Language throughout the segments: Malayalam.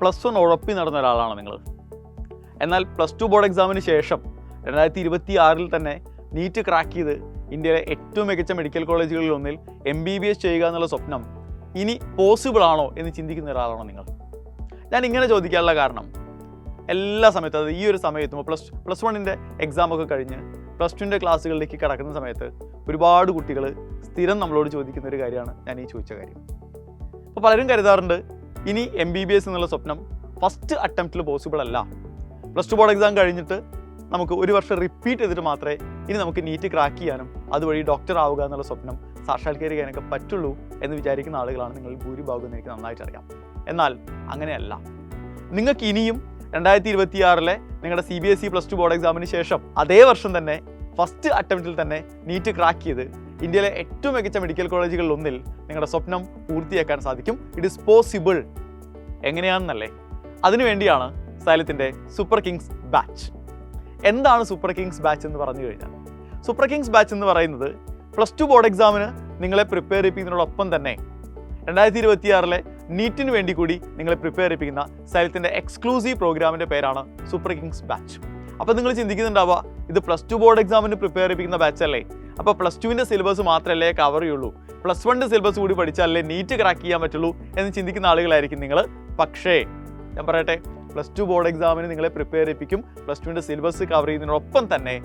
+1 ഉഴപ്പി നടന്ന ഒരാളാണ് നിങ്ങൾ. എന്നാൽ +2 ബോർഡ് എക്സാമിന് ശേഷം 2026 തന്നെ നീറ്റ് ക്രാക്ക് ചെയ്ത് ഇന്ത്യയിലെ ഏറ്റവും മികച്ച മെഡിക്കൽ കോളേജുകളിൽ ഒന്നിൽ MBBS ചെയ്യുക എന്നുള്ള സ്വപ്നം ഇനി പോസിബിൾ ആണോ എന്ന് ചിന്തിക്കുന്ന ഒരാളാണോ നിങ്ങൾ? ഞാൻ ഇങ്ങനെ ചോദിക്കാനുള്ള കാരണം, എല്ലാ സമയത്തും, അത് ഈ ഒരു സമയത്തും +1 എക്സാമൊക്കെ കഴിഞ്ഞ് +2 ക്ലാസ്സുകളിലേക്ക് കടക്കുന്ന സമയത്ത് ഒരുപാട് കുട്ടികൾ സ്ഥിരം നമ്മളോട് ചോദിക്കുന്ന ഒരു കാര്യമാണ് ഞാൻ ഈ ചോദിച്ച കാര്യം. അപ്പോൾ പലരും കരുതാറുണ്ട് ഇനി MBBS എന്നുള്ള സ്വപ്നം ഫസ്റ്റ് അറ്റംപ്റ്റിൽ പോസിബിൾ അല്ല. +2 ബോർഡ് എക്സാം കഴിഞ്ഞിട്ട് നമുക്ക് ഒരു വർഷം റിപ്പീറ്റ് ചെയ്തിട്ട് മാത്രമേ ഇനി നമുക്ക് നീറ്റ് ക്രാക്ക് ചെയ്യാനും അതുവഴി ഡോക്ടർ ആവുക എന്നുള്ള സ്വപ്നം സാക്ഷാത്കരിക്കാനൊക്കെ പറ്റുള്ളൂ എന്ന് വിചാരിക്കുന്ന ആളുകളാണ് നിങ്ങൾ ഭൂരിഭാഗം എന്ന് എനിക്ക് നന്നായിട്ട് അറിയാം. എന്നാൽ അങ്ങനെയല്ല. നിങ്ങൾക്ക് ഇനിയും 2026 നിങ്ങളുടെ CBSE +2 ബോർഡ് എക്സാമിന് ശേഷം അതേ വർഷം തന്നെ ഫസ്റ്റ് അറ്റംപ്റ്റിൽ തന്നെ നീറ്റ് ക്രാക്ക് ചെയ്ത് ഇന്ത്യയിലെ ഏറ്റവും മികച്ച മെഡിക്കൽ കോളേജുകളിൽ ഒന്നിൽ നിങ്ങളുടെ സ്വപ്നം പൂർത്തിയാക്കാൻ സാധിക്കും. It is possible. എങ്ങനെയാണെന്നല്ലേ? അതിനുവേണ്ടിയാണ് സൈലത്തിൻ്റെ സൂപ്പർ കിങ്സ് ബാച്ച്. എന്താണ് സൂപ്പർ കിങ്സ് ബാച്ച് എന്ന് പറഞ്ഞു കഴിഞ്ഞാൽ, സൂപ്പർ കിങ്സ് ബാച്ച് എന്ന് പറയുന്നത് +2 ബോർഡ് എക്സാമിന് നിങ്ങളെ പ്രിപ്പയർ ചെയ്യിപ്പിക്കുന്നതിനോടൊപ്പം തന്നെ 2026 നീറ്റിന് വേണ്ടി കൂടി നിങ്ങളെ പ്രിപ്പയർ ചെയ്യിപ്പിക്കുന്ന സൈലത്തിൻ്റെ എക്സ്ക്ലൂസീവ് പ്രോഗ്രാമിൻ്റെ പേരാണ് സൂപ്പർ കിങ്സ് ബാച്ച്. അപ്പോൾ നിങ്ങൾ ചിന്തിക്കുന്നുണ്ടാവുക, ഇത് +2 ബോർഡ് എക്സാമിന് പ്രിപ്പയർ ചെയ്യിപ്പിക്കുന്ന ബാച്ച് അല്ലേ, അപ്പോൾ +2 സിലബസ് മാത്രമല്ലേ കവർ ചെയ്യുള്ളൂ, +1 സിലബസ് കൂടി പഠിച്ചാലേ നീറ്റ് ക്രാക്ക് ചെയ്യാൻ പറ്റുള്ളൂ എന്ന് ചിന്തിക്കുന്ന ആളുകളായിരിക്കും നിങ്ങൾ. പക്ഷേ ഞാൻ പറയട്ടെ, +2 ബോർഡ് എക്സാമിന് നിങ്ങളെ പ്രിപ്പയർ ചെയ്യിപ്പിക്കും. +2 സിലബസ് കവർ ചെയ്യുന്നതിനൊപ്പം തന്നെ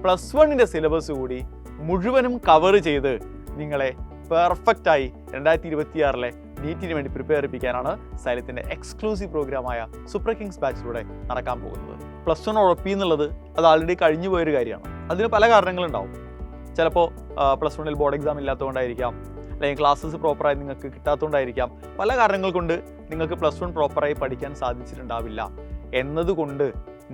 +1 സിലബസ് കൂടി മുഴുവനും കവർ ചെയ്ത് നിങ്ങളെ പെർഫെക്റ്റായി 2026 നീറ്റിന് വേണ്ടി പ്രിപ്പയർ ചെയ്യിപ്പിക്കാനാണ് സൈലത്തിൻ്റെ എക്സ്ക്ലൂസീവ് പ്രോഗ്രാമായ സൂപ്പർ കിങ്സ് ബാച്ചിലൂടെ നടക്കാൻ പോകുന്നത്. +1 ഉഴപ്പി എന്നുള്ളത് അത് ആൾറെഡി കഴിഞ്ഞു പോയൊരു കാര്യമാണ്. അതിന് പല കാരണങ്ങളുണ്ടാവും. ചിലപ്പോൾ +1 ബോർഡ് എക്സാം ഇല്ലാത്തതുകൊണ്ടായിരിക്കാം, അല്ലെങ്കിൽ ക്ലാസ്സസ് പ്രോപ്പറായി നിങ്ങൾക്ക് കിട്ടാത്തതുകൊണ്ടായിരിക്കാം. പല കാരണങ്ങൾ കൊണ്ട് നിങ്ങൾക്ക് +1 പ്രോപ്പറായി പഠിക്കാൻ സാധിച്ചിട്ടുണ്ടാവില്ല. എന്നതുകൊണ്ട്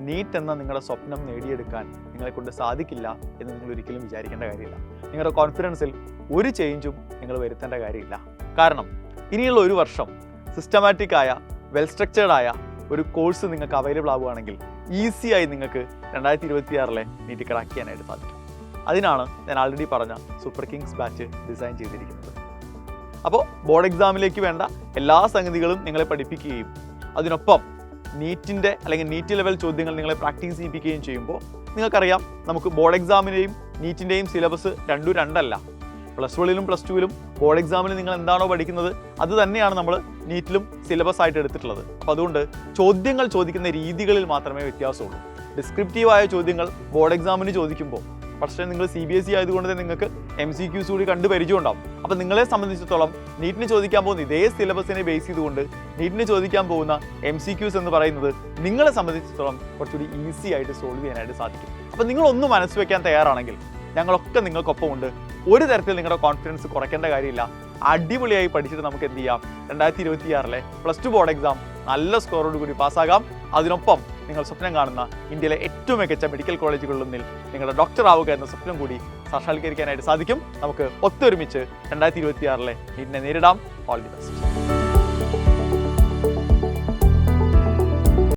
നീറ്റ് എന്ന നിങ്ങളുടെ സ്വപ്നം നേടിയെടുക്കാൻ നിങ്ങളെ കൊണ്ട് സാധിക്കില്ല എന്ന് നിങ്ങൾ ഒരിക്കലും വിചാരിക്കേണ്ട കാര്യമില്ല. നിങ്ങളുടെ കോൺഫിഡൻസിൽ ഒരു ചേഞ്ചും നിങ്ങൾ വരുത്തേണ്ട കാര്യമില്ല. കാരണം ഇനിയുള്ള ഒരു വർഷം സിസ്റ്റമാറ്റിക് ആയ വെൽ സ്ട്രക്ചേർഡ് ആയ ഒരു കോഴ്സ് നിങ്ങൾക്ക് അവൈലബിൾ ആവുകയാണെങ്കിൽ ഈസിയായി നിങ്ങൾക്ക് 2026 നീറ്റ് ക്രാക്ക് ചെയ്യാനായിട്ട് സാധിക്കും. അതിനാണ് ഞാൻ ആൾറെഡി പറഞ്ഞ സൂപ്പർ കിങ്സ് ബാച്ച് ഡിസൈൻ ചെയ്തിരിക്കുന്നത്. അപ്പോൾ ബോർഡ് എക്സാമിലേക്ക് വേണ്ട എല്ലാ സംഗതികളും നിങ്ങളെ പഠിപ്പിക്കുകയും അതിനൊപ്പം നീറ്റിൻ്റെ അല്ലെങ്കിൽ നീറ്റ് ലെവൽ ചോദ്യങ്ങൾ നിങ്ങളെ പ്രാക്ടീസ് ചെയ്യിപ്പിക്കുകയും ചെയ്യുമ്പോൾ നിങ്ങൾക്കറിയാം, നമുക്ക് ബോർഡ് എക്സാമിൻ്റെയും നീറ്റിൻ്റെയും സിലബസ് രണ്ടും രണ്ടല്ല. +1 +2 ബോർഡ് എക്സാമിന് നിങ്ങൾ എന്താണോ പഠിക്കുന്നത് അത് തന്നെയാണ് നമ്മൾ നീറ്റിലും സിലബസ് ആയിട്ട് എടുത്തിട്ടുള്ളത്. അപ്പോൾ അതുകൊണ്ട് ചോദ്യങ്ങൾ ചോദിക്കുന്ന രീതികളിൽ മാത്രമേ വ്യത്യാസമുള്ളൂ. ഡിസ്ക്രിപ്റ്റീവായ ചോദ്യങ്ങൾ ബോർഡ് എക്സാമിന് ചോദിക്കുമ്പോൾ, പക്ഷേ നിങ്ങൾ CBSE ആയതുകൊണ്ട് തന്നെ നിങ്ങൾക്ക് MCQs കൂടി കണ്ട് പരിചയം ഉണ്ടാവും. അപ്പോൾ നിങ്ങളെ സംബന്ധിച്ചിടത്തോളം നീറ്റിന് ചോദിക്കാൻ പോകുന്ന ഇതേ സിലബസിനെ ബേസ് ചെയ്തുകൊണ്ട് നീറ്റിന് ചോദിക്കാൻ പോകുന്ന MCQs എന്ന് പറയുന്നത് നിങ്ങളെ സംബന്ധിച്ചിടത്തോളം കുറച്ചുകൂടി ഈസി ആയിട്ട് സോൾവ് ചെയ്യാനായിട്ട് സാധിക്കും. അപ്പോൾ നിങ്ങളൊന്ന് മനസ്സ് വയ്ക്കാൻ തയ്യാറാണെങ്കിൽ ഞങ്ങളൊക്കെ നിങ്ങൾക്കൊപ്പമുണ്ട്. ഒരു തരത്തിൽ നിങ്ങളുടെ കോൺഫിഡൻസ് കുറയ്ക്കേണ്ട കാര്യമില്ല. അടിപൊളിയായി പഠിച്ചിട്ട് നമുക്ക് എന്ത് ചെയ്യാം, 2026 +2 ബോർഡ് എക്സാം നല്ല സ്കോറോട് കൂടി പാസ്സാകാം. അതിനൊപ്പം നിങ്ങൾ സ്വപ്നം കാണുന്ന ഇന്ത്യയിലെ ഏറ്റവും മികച്ച മെഡിക്കൽ കോളേജുകളിലൊന്നിൽ നിങ്ങളുടെ ഡോക്ടർ ആവുക എന്ന സ്വപ്നം കൂടി സാക്ഷാത്കരിക്കാനായിട്ട് സാധിക്കും. നമുക്ക് ഒത്തൊരുമിച്ച് 2026 നീറ്റിനെ നേരിടാം. All the best.